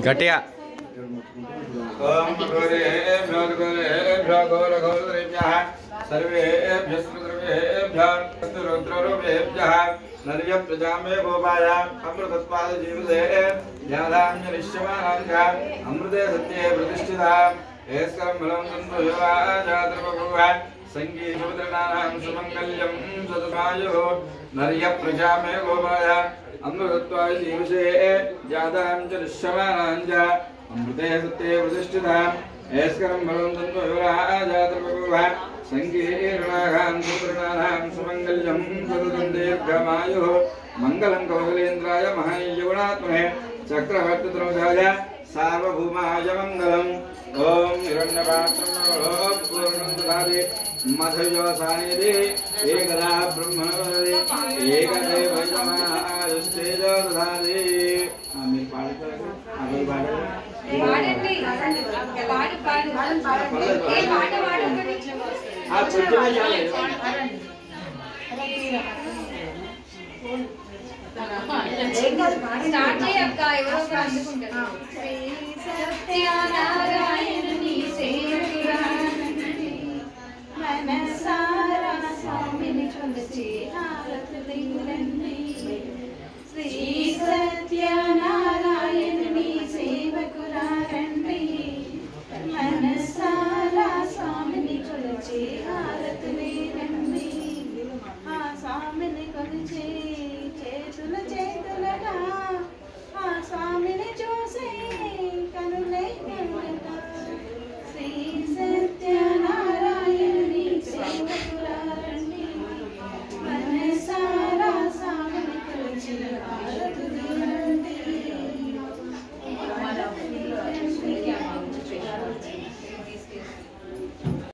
గట్టిగా ఓం గోరేభ్యో గోరేభ్యో గోరగోరేభ్యః సర్వేభ్యః సర్వేభ్యః రుద్రరూపేభ్యః నర్య ప్రజామే గోపాయ అమృతత్వాద జీవదే జ్ఞానాంజలిష్యమానాంజ అమృతే సత్యే ప్రతిష్ఠితా ఏస్కరం బలం సంభవాజాద్రవభవ సంగీతృనానాం సుమంగళ్యం సదమాయో నర్య ప్రజామే గోపాయ అమృతత్వాద జీవదే జ్ఞానాంజలిష్యమానాంజ అమృతే సత్యే ప్రతిష్ఠితా ఏస్కరం బలం సంభవాజాద్రవభవ సంగీర్ణాం సుప్రణానాం సుమంగళ్యం సతతం దీర్ఘమాయు మంగళం కౌశలేంద్రాయ మహనీయగుణాత్మనే చక్రవర్తితనుజాయ సార్వభౌమాయ మంగళం. ఓం హిరణ్యపాత్రం పూర్ణం దదాతి మధయోసానిధి ఏకదా బ్రహ్మణోదది ఏకదేవైతమాయుస్తేజో దదాతి. మీరు పాడుతారు స్టార్ట్ చేయక్క ఎవరో అందుకుంటారు. సత్యనారాయణుని సేవకురాలని మనసారా స్వామిని కొలిచేనా